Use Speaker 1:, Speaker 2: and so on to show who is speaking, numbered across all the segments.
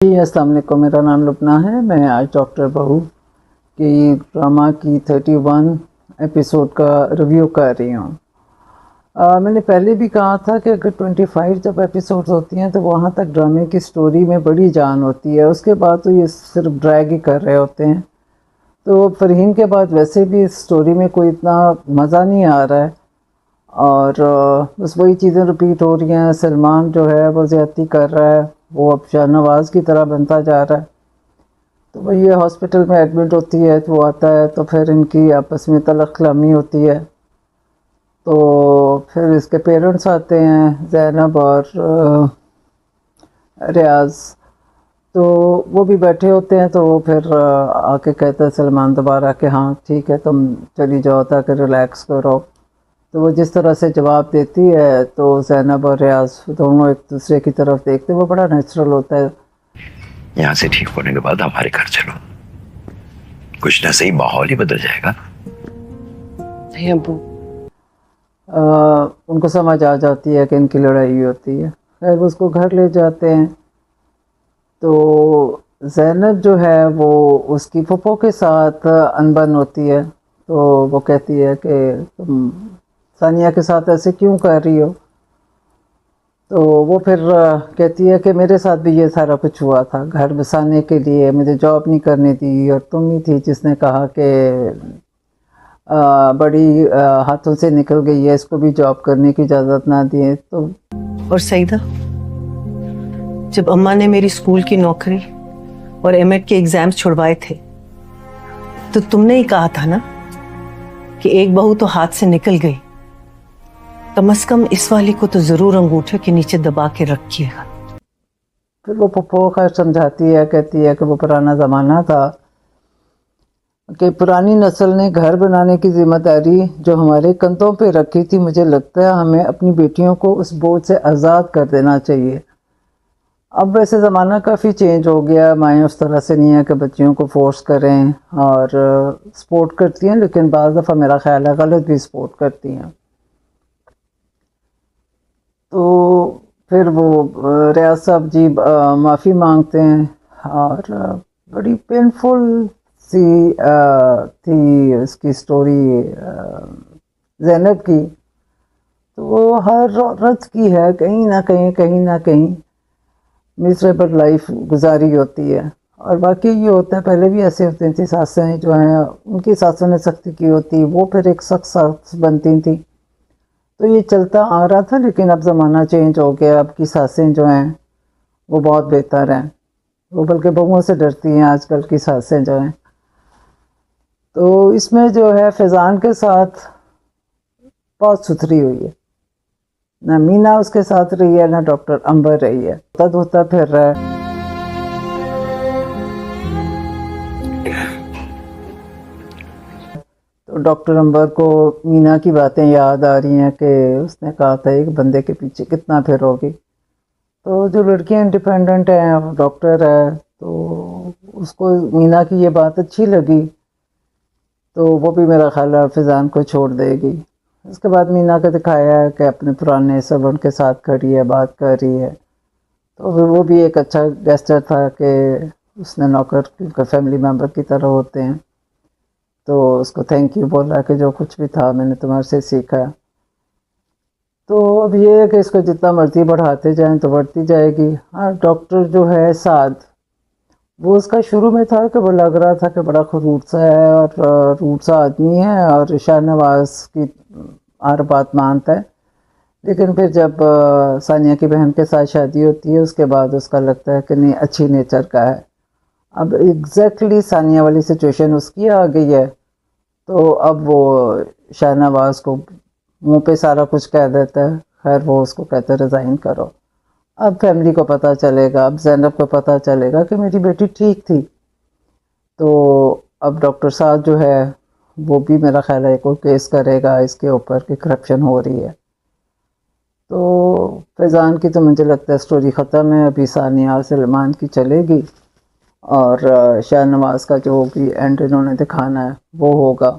Speaker 1: جی السلام علیکم، میرا نام لبنہ ہے. میں آج ڈاکٹر بہو کی ڈرامہ کی 31 ایپیسوڈ کا ریویو کر رہی ہوں. میں نے پہلے بھی کہا تھا کہ اگر 25 جب ایپیسوڈز ہوتی ہیں تو وہاں تک ڈرامے کی سٹوری میں بڑی جان ہوتی ہے، اس کے بعد تو یہ صرف ڈریگ ہی کر رہے ہوتے ہیں. تو فرحین کے بعد ویسے بھی اس سٹوری میں کوئی اتنا مزہ نہیں آ رہا ہے، اور بس وہی چیزیں رپیٹ ہو رہی ہیں. سلمان جو ہے وہ زیادتی کر رہا ہے، وہ اب شاہ نواز کی طرح بنتا جا رہا ہے. تو وہ یہ ہاسپٹل میں ایڈمٹ ہوتی ہے تو وہ آتا ہے تو پھر ان کی آپس میں تلخ کلامی ہوتی ہے. تو پھر اس کے پیرنٹس آتے ہیں، زینب اور ریاض. تو وہ بھی بیٹھے ہوتے ہیں تو وہ پھر آ کے کہتا ہے سلمان دوبارہ کہ ہاں ٹھیک ہے تم چلی جاؤ تاکہ ریلیکس کرو. تو وہ جس طرح سے جواب دیتی ہے تو زینب اور ریاض دونوں ایک دوسرے کی طرف دیکھتے، وہ بڑا نیچرل ہوتا ہے.
Speaker 2: یہاں سے ٹھیک ہونے کے بعد ہمارے گھر چلو، کچھ نہ صحیح ماحول ہی بدل جائے گا.
Speaker 3: نہیں ابو،
Speaker 1: ان کو سمجھ آ جاتی ہے کہ ان کی لڑائی ہوتی ہے. خیر اس کو گھر لے جاتے ہیں تو زینب جو ہے وہ اس کی پھپھو کے ساتھ انبن ہوتی ہے. تو وہ کہتی ہے کہ تم ثانیہ کے ساتھ ایسے کیوں کر رہی ہو؟ تو وہ پھر کہتی ہے کہ میرے ساتھ بھی یہ سارا کچھ ہوا تھا، گھر بسانے کے لیے مجھے جاب نہیں کرنی تھی، اور تم ہی تھی جس نے کہا کہ بڑی ہاتھوں سے نکل گئی ہے، اس کو بھی جاب کرنے کی اجازت نہ دیے. تو
Speaker 3: اور سعیدہ، جب اماں نے میری اسکول کی نوکری اور ایم ایڈ کے ایگزامز چھڑوائے تھے تو تم نے ہی کہا تھا نا کہ ایک بہو تو ہاتھ سے نکل گئی، کم از کم اس والی کو تو ضرور انگوٹھے کے نیچے دبا کے رکھیے گا.
Speaker 1: پھر وہ پھپھو خیر سمجھاتی ہے، کہتی ہے کہ وہ پرانا زمانہ تھا کہ پرانی نسل نے گھر بنانے کی ذمہ داری جو ہمارے کندھوں پہ رکھی تھی، مجھے لگتا ہے ہمیں اپنی بیٹیوں کو اس بوجھ سے آزاد کر دینا چاہیے. اب ویسے زمانہ کافی چینج ہو گیا، مائیں اس طرح سے نہیں ہے کہ بچیوں کو فورس کریں، اور سپورٹ کرتی ہیں لیکن بعض دفعہ میرا خیال ہے غلط بھی سپورٹ کرتی ہیں. تو پھر وہ ریاض صاحب جی معافی مانگتے ہیں، اور بڑی پینفل سی تھی اس کی سٹوری زینب کی. تو وہ ہر عورت کی ہے، کہیں نہ کہیں میزریبل لائف گزاری ہوتی ہے. اور باقی یہ ہوتا ہے، پہلے بھی ایسے ہوتے تھیں، ساسیں جو ہیں ان کی ساسوں نے سختی کی ہوتی، وہ پھر ایک سخت ساس بنتی تھیں. تو یہ چلتا آ رہا تھا، لیکن اب زمانہ چینج ہو گیا. اب کی ساسیں جو ہیں وہ بہت بہتر ہیں، وہ بلکہ بہوؤں سے ڈرتی ہیں آج کل کی ساسیں جو ہیں. تو اس میں جو ہے فیضان کے ساتھ بہت ستھری ہوئی ہے، نہ مینا اس کے ساتھ رہی ہے نہ ڈاکٹر امبر رہی ہے، ہوتا پھر رہا ہے. تو ڈاکٹر امبر کو مینا کی باتیں یاد آ رہی ہیں کہ اس نے کہا تھا ایک بندے کے پیچھے کتنا پھروگی. تو جو لڑکیاں انڈیپینڈنٹ ہیں، وہ ڈاکٹر ہے، تو اس کو مینا کی یہ بات اچھی لگی، تو وہ بھی میرا خیال ہے فیضان کو چھوڑ دے گی. اس کے بعد مینا کا دکھایا ہے کہ اپنے پرانے سرونٹ کے ساتھ کھڑی ہے، بات کر رہی ہے. تو وہ بھی ایک اچھا گیسچر تھا کہ اس نے نوکر کا فیملی ممبر کی طرح ہوتے ہیں تو اس کو تھینک یو بولا کہ جو کچھ بھی تھا میں نے تمہارے سے سیکھا. تو اب یہ ہے کہ اس کو جتنا مرضی بڑھاتے جائیں تو بڑھتی جائے گی. ہاں ڈاکٹر جو ہے سعد، وہ اس کا شروع میں تھا کہ وہ لگ رہا تھا کہ بڑا خروٹ سا ہے اور روٹ سا آدمی ہے اور شاہ نواز کی ہر بات مانتا ہے. لیکن پھر جب ثانیہ کی بہن کے ساتھ شادی ہوتی ہے اس کے بعد اس کا لگتا ہے کہ نہیں اچھی نیچر کا ہے. اب ایگزیکٹلی ثانیہ والی سچویشن اس کی آ گئی ہے، تو اب وہ شاہ نواز کو منہ پہ سارا کچھ کہہ دیتا ہے. خیر وہ اس کو کہتے ریزائن کرو. اب فیملی کو پتہ چلے گا، اب زینب کو پتہ چلے گا کہ میری بیٹی ٹھیک تھی. تو اب ڈاکٹر صاحب جو ہے وہ بھی میرا خیال ہے کوئی کیس کرے گا اس کے اوپر کہ کرپشن ہو رہی ہے. تو فیضان کی تو مجھے لگتا ہے سٹوری ختم ہے، ابھی ثانیہ سلمان کی چلے گی، اور شاہ نواز کا جو بھی اینڈ انہوں نے دکھانا ہے وہ ہوگا.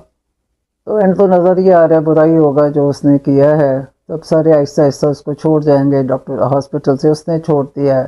Speaker 1: تو اینڈ تو نظر ہی آ رہا ہے برا ہی ہوگا جو اس نے کیا ہے. تو اب سارے آہستہ آہستہ اس کو چھوڑ جائیں گے، ڈاکٹر ہاسپٹل سے اس نے چھوڑ دیا ہے.